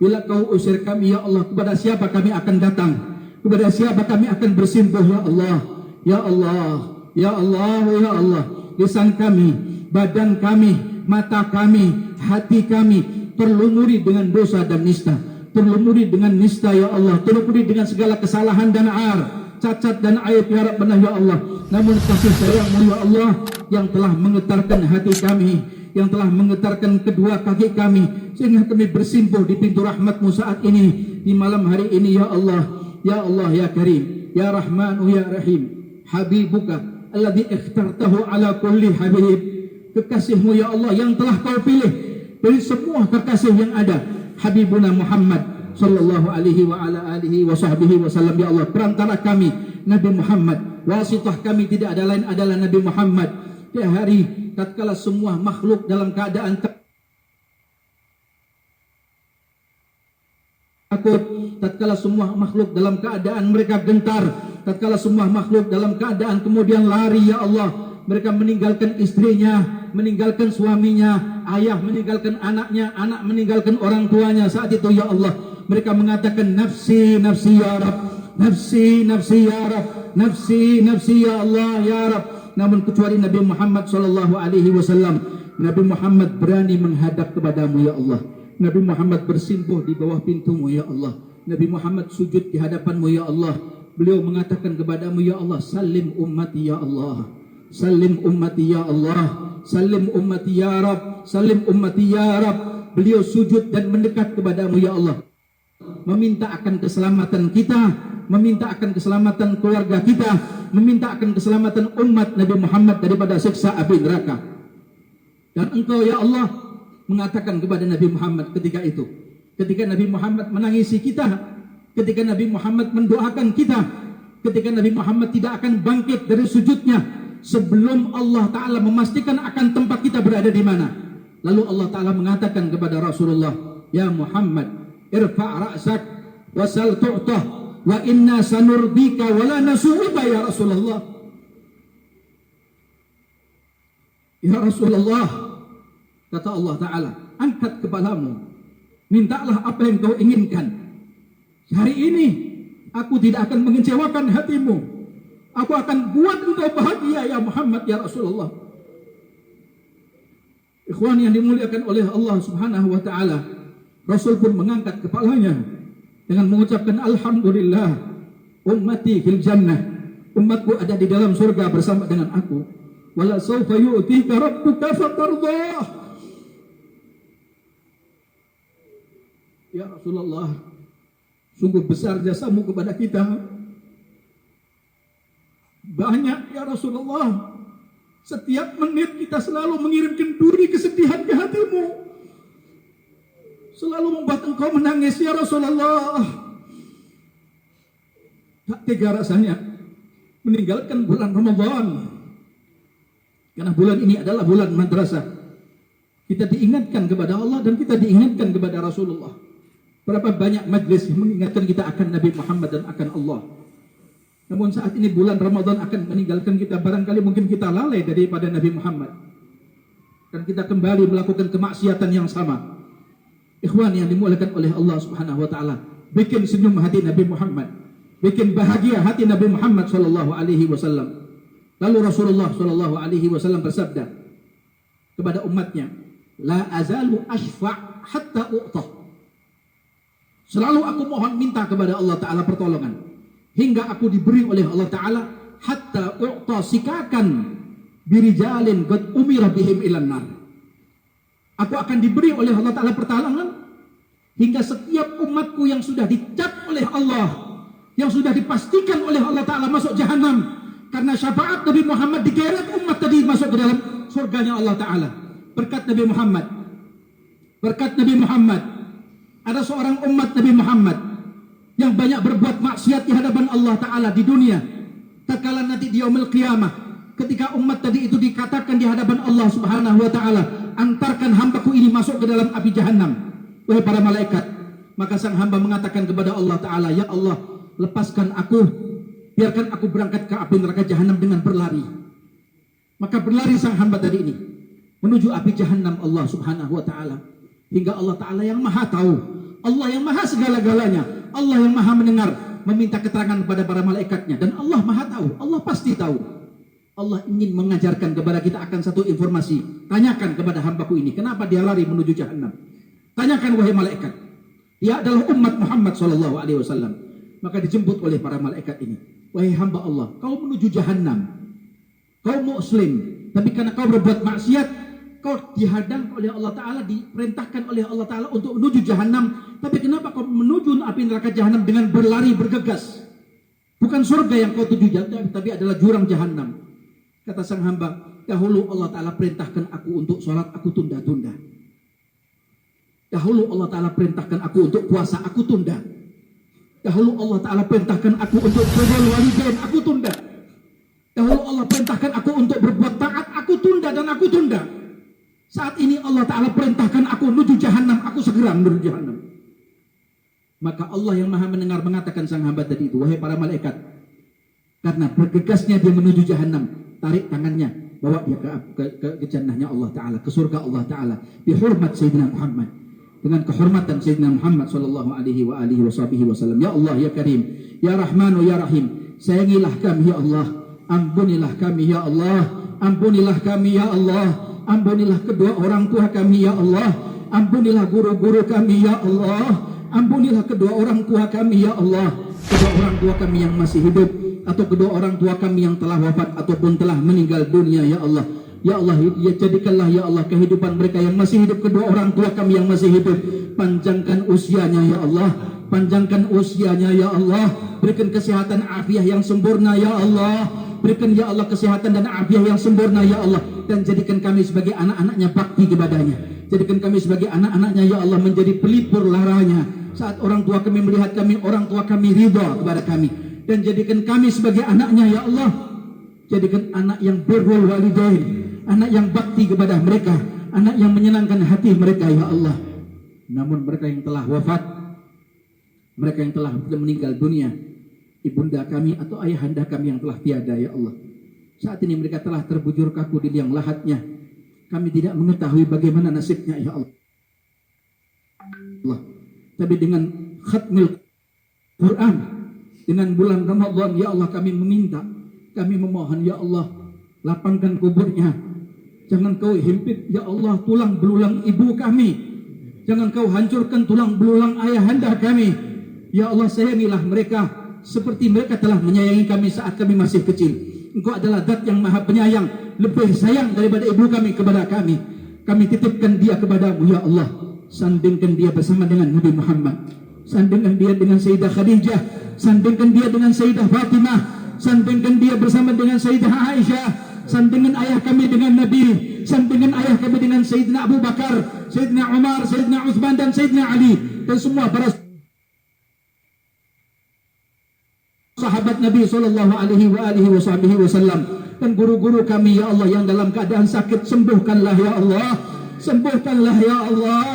Bila kau usir kami ya Allah, kepada siapa kami akan datang? Kepada siapa kami akan bersimpuh ya Allah? Ya Allah, ya Allah, ya Allah. Lisan kami, badan kami, mata kami, hati kami terlumuri dengan dosa dan nista. Terlumuri dengan nista ya Allah. Terlumuri dengan segala kesalahan dan cacat dan aib ya Rabbana ya Allah. Namun kasih sayang-Mu ya Allah yang telah menggetarkan hati kami, yang telah menggetarkan kedua kaki kami, sehingga kami bersimpuh di pintu rahmat-Mu saat ini, di malam hari ini ya Allah. Ya Allah ya Karim, ya Rahmanu ya Rahim, Habibuka alladhi ikhtartahu ala kulli habib. Kekasih-Mu ya Allah yang telah Kau pilih dari semua kekasih yang ada, Habibuna Muhammad sallallahu alaihi wa ala alihi wa sahbihi wasallam ya Allah. Perantara kami Nabi Muhammad, wasitah kami tidak ada lain adalah Nabi Muhammad. Di hari tatkala semua makhluk dalam keadaan takut, tatkala semua makhluk dalam keadaan mereka gentar, tatkala semua makhluk dalam keadaan kemudian lari ya Allah, mereka meninggalkan istrinya, meninggalkan suaminya, ayah meninggalkan anaknya, anak meninggalkan orang tuanya. Saat itu ya Allah, mereka mengatakan nafsi nafsi ya Rabb, nafsi nafsi ya Rabb, nafsi nafsi ya Allah ya Rabb. Namun kecuali Nabi Muhammad sallallahu alaihi wasallam, Nabi Muhammad berani menghadap kepadamu ya Allah. Nabi Muhammad bersimpuh di bawah pintu-Mu ya Allah. Nabi Muhammad sujud di hadapan-Mu ya Allah. Beliau mengatakan kepadamu ya Allah, salim ummati ya Allah, salim ummati ya Allah, salim ummati ya Rabb, salim ummati ya Rabb. Beliau sujud dan mendekat kepadamu ya Allah, meminta akan keselamatan kita, meminta akan keselamatan keluarga kita, meminta akan keselamatan umat Nabi Muhammad daripada siksa api neraka. Dan Engkau ya Allah mengatakan kepada Nabi Muhammad ketika itu, ketika Nabi Muhammad menangisi kita, ketika Nabi Muhammad mendoakan kita, ketika Nabi Muhammad tidak akan bangkit dari sujudnya sebelum Allah Ta'ala memastikan akan tempat kita berada di mana. Lalu Allah Ta'ala mengatakan kepada Rasulullah, ya Muhammad, irfa' ra'sak wasal tu'tah wa inna sanurdika wa la nasu'uka ya Rasulullah. Ya Rasulullah, kata Allah Ta'ala, angkat kepalamu, mintalah apa yang kau inginkan. Hari ini aku tidak akan mengecewakan hatimu, aku akan buat engkau bahagia ya Muhammad ya Rasulullah. Ikhwan yang dimuliakan oleh Allah Subhanahu wa Ta'ala, Rasul pun mengangkat kepalanya dengan mengucapkan alhamdulillah, ummati fil jannah, umatku ada di dalam surga bersama dengan aku. Wala sawfa yu'tika rabbuka fatardah. Ya Rasulullah, sungguh besar jasamu kepada kita. Banyak ya Rasulullah, setiap menit kita selalu mengirimkan duri kesedihan ke hatimu, selalu membuat engkau menangis ya Rasulullah. Tak tega rasanya meninggalkan bulan Ramadan, karena bulan ini adalah bulan madrasah. Kita diingatkan kepada Allah dan kita diingatkan kepada Rasulullah. Berapa banyak majlis yang mengingatkan kita akan Nabi Muhammad dan akan Allah. Namun saat ini bulan Ramadan akan meninggalkan kita. Barangkali mungkin kita lalai daripada Nabi Muhammad, dan kita kembali melakukan kemaksiatan yang sama. Ikhwan yang dimuliakan oleh Allah Subhanahu wa Ta'ala, bikin senyum hati Nabi Muhammad, bikin bahagia hati Nabi Muhammad sallallahu alaihi wasallam. Lalu Rasulullah sallallahu alaihi wasallam bersabda kepada umatnya, la azalu ashfa' hatta u'tah. Selalu aku mohon minta kepada Allah Ta'ala pertolongan hingga aku diberi oleh Allah Ta'ala, hatta u'tah sikakan birijalin qad umira bihim ilan nar. Aku akan diberi oleh Allah Ta'ala pertolongan hingga setiap umatku yang sudah dicap oleh Allah, yang sudah dipastikan oleh Allah Ta'ala masuk jahanam karena syafaat Nabi Muhammad, digeret umat tadi masuk ke dalam surganya Allah Ta'ala berkat Nabi Muhammad. Berkat Nabi Muhammad, ada seorang umat Nabi Muhammad yang banyak berbuat maksiat di hadapan Allah Ta'ala di dunia. Tatkala nanti di yaumul qiyamah, ketika umat tadi itu dikatakan di hadapan Allah Subhanahu wa Ta'ala, antarkan hambaku ini masuk ke dalam api jahanam, wahai para malaikat. Maka sang hamba mengatakan kepada Allah Ta'ala, ya Allah, lepaskan aku, biarkan aku berangkat ke api neraka jahanam dengan berlari. Maka berlari sang hamba tadi ini menuju api jahanam Allah Subhanahu wa Ta'ala, hingga Allah Ta'ala yang maha tahu Allah yang maha segala-galanya, Allah yang maha mendengar, meminta keterangan kepada para malaikatnya, dan Allah maha tahu, Allah pasti tahu. Allah ingin mengajarkan kepada kita akan satu informasi. Tanyakan kepada hambaku ini, kenapa dia lari menuju jahanam? Tanyakan wahai malaikat. Dia adalah umat Muhammad SAW. Maka dijemput oleh para malaikat ini. Wahai hamba Allah, kau menuju jahanam. Kau muslim, tapi karena kau berbuat maksiat, kau dihadang oleh Allah Ta'ala, diperintahkan oleh Allah Ta'ala untuk menuju jahanam. Tapi kenapa kau menuju api neraka jahanam dengan berlari bergegas? Bukan surga yang kau tuju, tapi adalah jurang jahanam. Kata sang hamba, dahulu Allah Ta'ala perintahkan aku untuk sholat, aku tunda-tunda. Dahulu Allah Ta'ala perintahkan aku untuk puasa, aku tunda. Dahulu Allah Ta'ala perintahkan aku untuk birrul walidain, aku tunda. Dahulu Allah perintahkan aku untuk berbuat taat, aku tunda dan aku tunda. Saat ini Allah Ta'ala perintahkan aku menuju jahanam, aku segera menuju jahanam. Maka Allah yang maha mendengar mengatakan sang hamba tadi itu, wahai para malaikat, karena bergegasnya dia menuju jahanam, tarik tangannya, bawa dia ke jannahnya Allah Ta'ala, ke surga Allah Ta'ala, bihormat Sayyidina Muhammad, dengan kehormatan Sayyidina Muhammad sallallahu alaihi wasallam. Ya Allah ya Karim, ya Rahman ya Rahim, sayangilah kami ya Allah, ampunilah kami ya Allah, ampunilah kami ya Allah, ampunilah kedua orang tua kami ya Allah, ampunilah guru-guru kami ya Allah, ampunilah kedua orang tua kami ya Allah, kedua orang tua kami yang masih hidup atau kedua orang tua kami yang telah wafat ataupun telah meninggal dunia ya Allah. Ya Allah, ya jadikanlah ya Allah kehidupan mereka yang masih hidup, kedua orang tua kami yang masih hidup, panjangkan usianya ya Allah, panjangkan usianya ya Allah, berikan kesehatan afiah yang sempurna ya Allah, berikan ya Allah kesehatan dan afiah yang sempurna ya Allah, dan jadikan kami sebagai anak-anaknya bakti kepadanya, jadikan kami sebagai anak-anaknya ya Allah menjadi pelipur laranya saat orang tua kami melihat kami, orang tua kami ridha kepada kami, dan jadikan kami sebagai anaknya ya Allah, jadikan anak yang birrul walidain, anak yang bakti kepada mereka, anak yang menyenangkan hati mereka ya Allah. Namun mereka yang telah wafat, mereka yang telah meninggal dunia, ibunda kami atau ayahanda kami yang telah tiada ya Allah, saat ini mereka telah terbujur kaku di liang lahatnya. Kami tidak mengetahui bagaimana nasibnya ya Allah. Tapi dengan khatmil Quran, dengan bulan Ramadan ya Allah, kami meminta, kami memohon ya Allah, lapangkan kuburnya. Jangan kau himpit ya Allah tulang belulang ibu kami, jangan kau hancurkan tulang belulang ayahanda kami ya Allah. Sayangilah mereka seperti mereka telah menyayangi kami saat kami masih kecil. Engkau adalah Zat yang maha penyayang, lebih sayang daripada ibu kami kepada kami. Kami titipkan dia kepadamu ya Allah. Sandingkan dia bersama dengan Nabi Muhammad, sandingkan dia dengan Sayyidah Khadijah, sandingkan dia dengan Sayyidah Fatimah, sandingkan dia bersama dengan Sayyidah Aisyah, sandingkan ayah kami dengan Nabi, sandingkan ayah kami dengan Sayyidina Abu Bakar, Sayyidina Umar, Sayyidina Uthman dan Sayyidina Ali, dan semua para sahabat Nabi sallallahu alaihi wasallam, dan guru-guru kami ya Allah yang dalam keadaan sakit, sembuhkanlah ya Allah, sembuhkanlah ya Allah,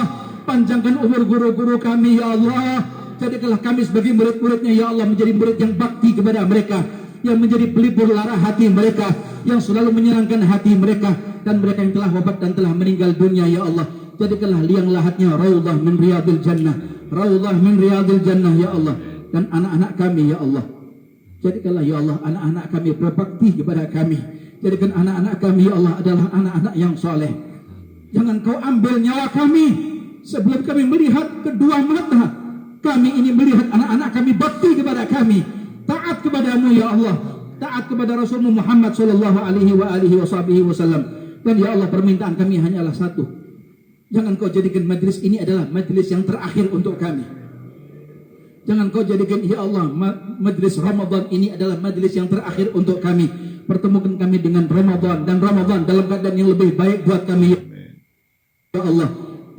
panjangkan umur guru-guru kami ya Allah, jadikanlah kami sebagai murid-muridnya ya Allah, menjadi murid yang bakti kepada mereka, yang menjadi pelipur lara hati mereka, yang selalu menyenangkan hati mereka, dan mereka yang telah wafat dan telah meninggal dunia ya Allah, jadikanlah liang lahatnya raudhah min riyadil jannah, raudhah min riyadil jannah ya Allah. Dan anak-anak kami ya Allah, jadikanlah ya Allah anak-anak kami berbakti kepada kami, jadikan anak-anak kami ya Allah adalah anak-anak yang soleh. Jangan kau ambil nyawa kami sebelum kami melihat kedua mata kami ini, melihat anak-anak kami bakti kepada kami, taat kepadamu ya Allah, taat kepada Rasulmu Muhammad sallallahu alaihi wasallam. Dan ya Allah, permintaan kami hanyalah satu, jangan kau jadikan majlis ini adalah majlis yang terakhir untuk kami. Jangan kau jadikan ya Allah majlis Ramadan ini adalah majlis yang terakhir untuk kami. Pertemukan kami dengan Ramadan, dan Ramadan dalam keadaan yang lebih baik buat kami ya Allah.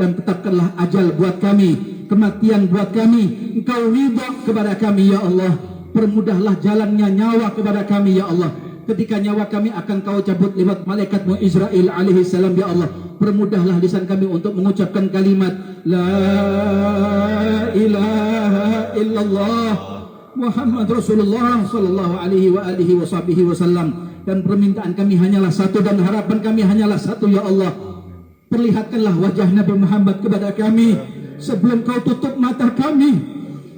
Dan tetapkanlah ajal buat kami, kematian buat kami. Engkau ridha kepada kami ya Allah. Permudahlah jalannya nyawa kepada kami ya Allah. Ketika nyawa kami akan kau cabut lewat malaikatmu Israel alaihi salam ya Allah, permudahlah lisan kami untuk mengucapkan kalimat La ilaha illallah Muhammad Rasulullah sallallahu alaihi wasallam. Dan permintaan kami hanyalah satu, dan harapan kami hanyalah satu ya Allah. Perlihatkanlah wajah Nabi Muhammad kepada kami. sebelum kau tutup mata kami,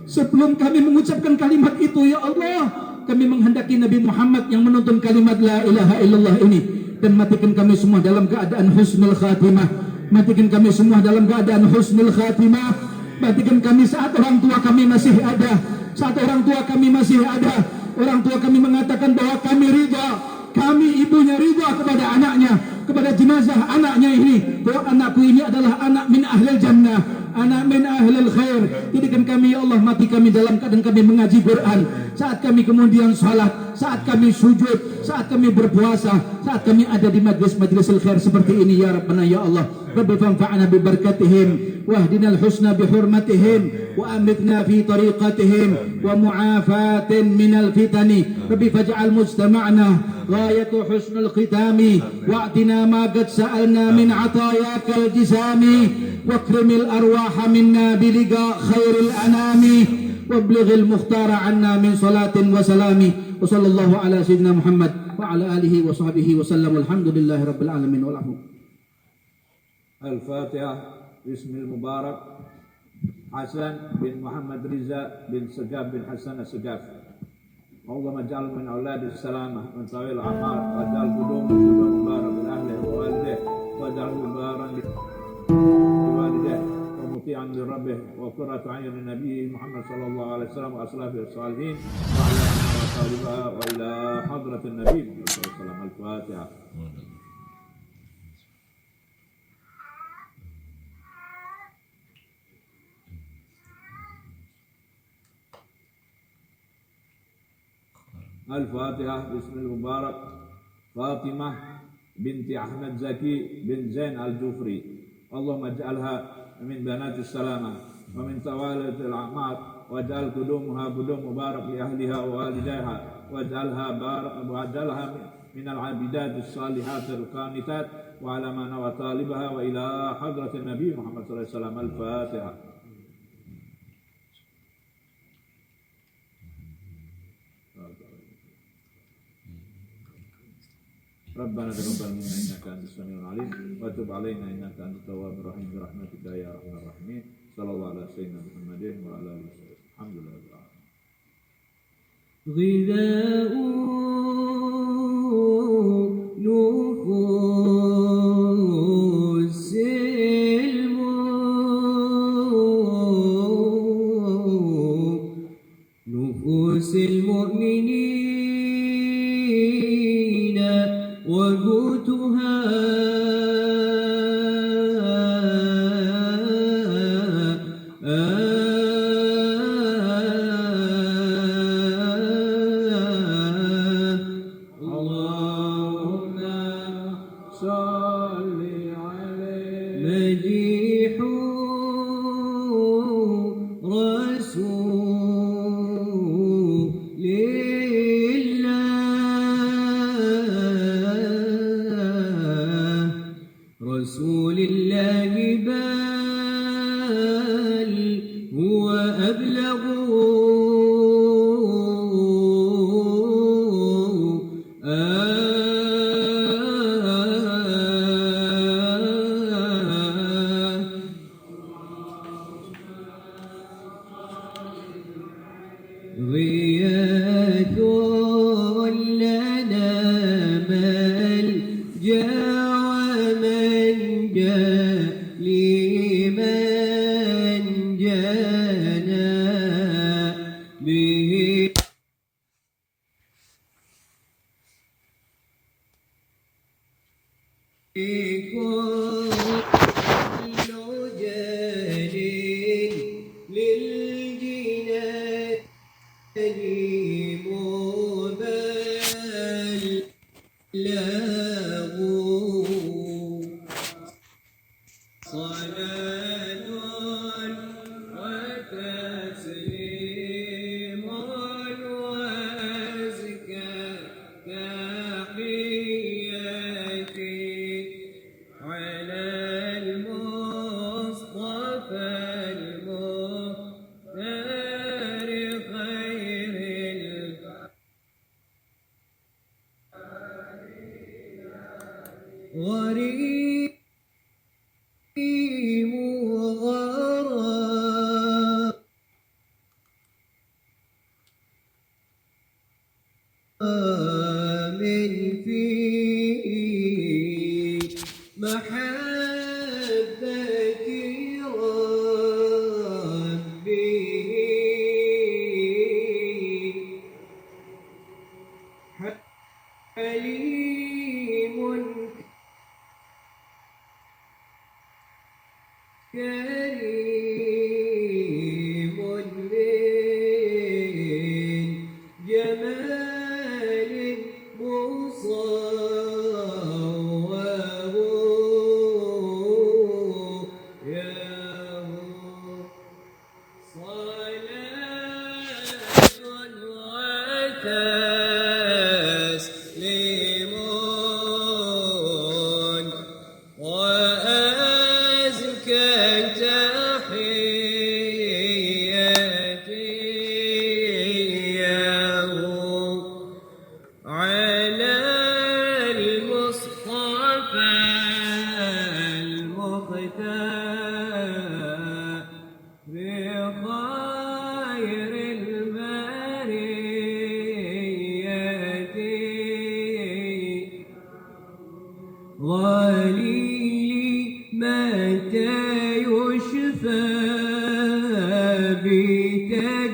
sebelum kami mengucapkan kalimat itu, ya Allah, kami menghendaki Nabi Muhammad yang menuntun kalimat la ilaha illallah ini, dan matikan kami semua dalam keadaan husnul khatimah, matikan kami semua dalam keadaan husnul khatimah, matikan kami saat orang tua kami masih ada, saat orang tua kami masih ada, orang tua kami mengatakan bahwa kami ridha, kami ibunya ridha kepada anaknya, kepada jenazah anaknya ini, bahwa anakku ini adalah anak min ahlil jannah, anak min ahlil khair. Jadikan kami, ya Allah, mati kami dalam keadaan kami mengaji Quran, saat kami kemudian salat, saat kami sujud, saat kami berpuasa, saat kami ada di majlis-majlis khair seperti ini, ya Rabbana ya Allah. Rabbi fanfa'na bi barakatihim wahdina al-husna bi hurmatihim wa amitna fi tariqatihim wa mu'afatin minal fitani. Rabbi faj'al mujtama'na ghayatu husnul khitami wa'tina ma qad sa'alna min 'atayakal jisami wakrimil arwaha minna biliga khairil anami wablighil mukhtara 'anna min salatin wa salami wa sallallahu ala sayyidina Muhammad wa ala alihi wa sahbihi wa sallam. Alhamdulillahi rabbil alamin wal Al-Fatihah. Bismillahirrahmanirrahim. Hasan bin Muhammad Riza bin Segaf bin Hasan Segaf. Allahumma ja'al min auladi salamah wa tawil amar wa ja'al qudum mubarak bil ahli wa walidih wa ja'al mubarak li walidih wa muti'an li rabbih wa qurratu 'ayni nabiy Muhammad sallallahu alaihi wasallam wa ashabihi salihin wa ala alihi wa sahbihi wa ila hadratin nabiy sallallahu alaihi wasallam. Al-Fatihah. Al-Fatihah. Bismillahirrahmanirrahim. Fatimah binti Ahmad Zaki bin Zain Al-Jufri. Allahumma ja'alha min banatis salamah wa min tawalatil a'mar waj'al qudumuha qudum mubarak li ahliha wa walidayha waj'alha barak waj'alha min al-'abidatis salihatil qanitat wa ala man wa talibaha wa ila hadratin nabi Muhammad sallallahu alaihi wasallam. Al-Fatihah. Rabbana taqabbal minna innaka antas samiul alim wa tub alaina innaka antat tawwabur rahim bi rahmatika ya arhamar rahimin. Sallallahu ala sayyidina Muhammadin wa ala alihi wasallam. Alhamdulillah. Ghida'u nufusil mu'minina wa qutuha غريم وغرام حليم كريم من جمال مصور ياه صلاة وتسليم وأزكى تحياتي على المصطفى المختار بخير البرية غالي متى يشفى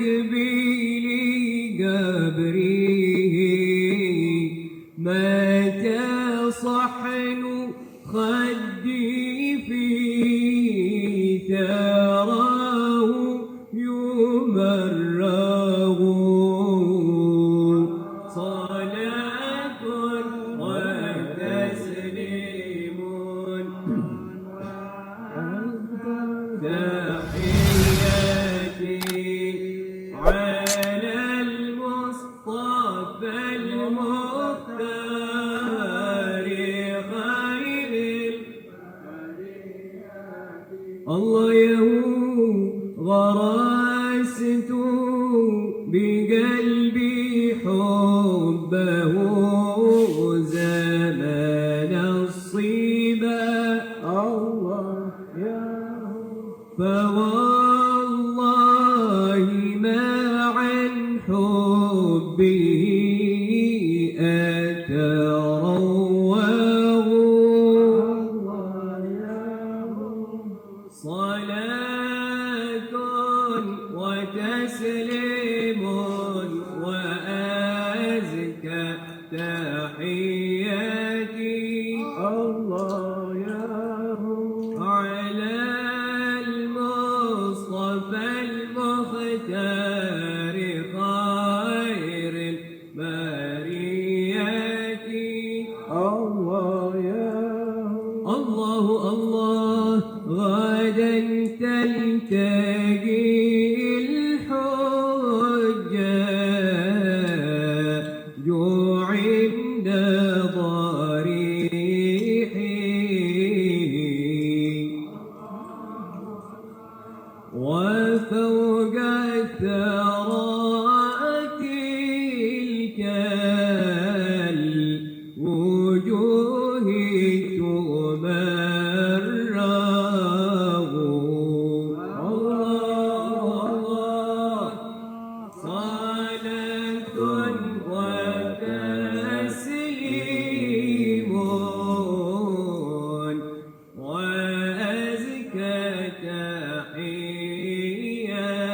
بتقبيل قبره متى صحن خدي في ثراه يمرغ صلاة وتسليم تحياتي على المصطفى المختار خير الله يهو غرست بقلبي حبه زمان الصيبة الله يهو فوالله ما عن حبه أترواه صلاة وتسليم وأزكى تحياتي الله على المصطفى المختار خير البريات الله الله غدا تلتقي الحجاج عند ضريحي وفوق الثرى تلك الوجوه تمرغ الله صلاة وتسليم وأزكى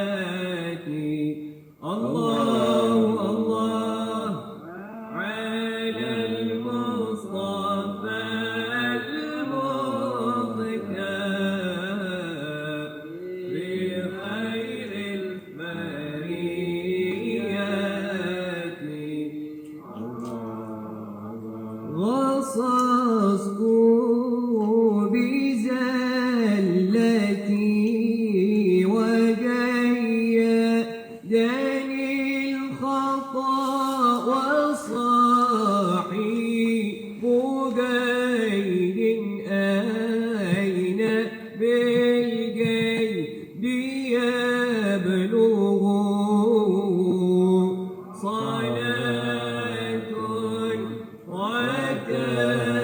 تحياتي الله الله على المصطفى المختار بخير البريات غصصت بزلتي وقيدني الخطأ وصاحب قيد أين بالقيد يبلغ صلاة وتسليم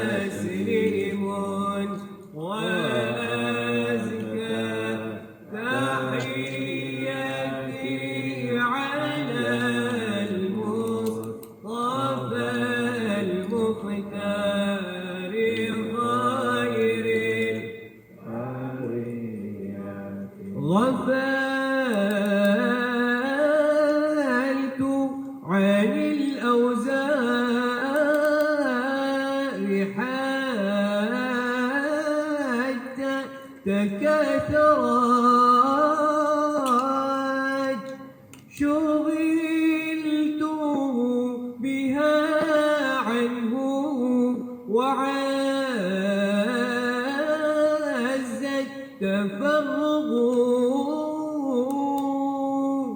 تكاثرا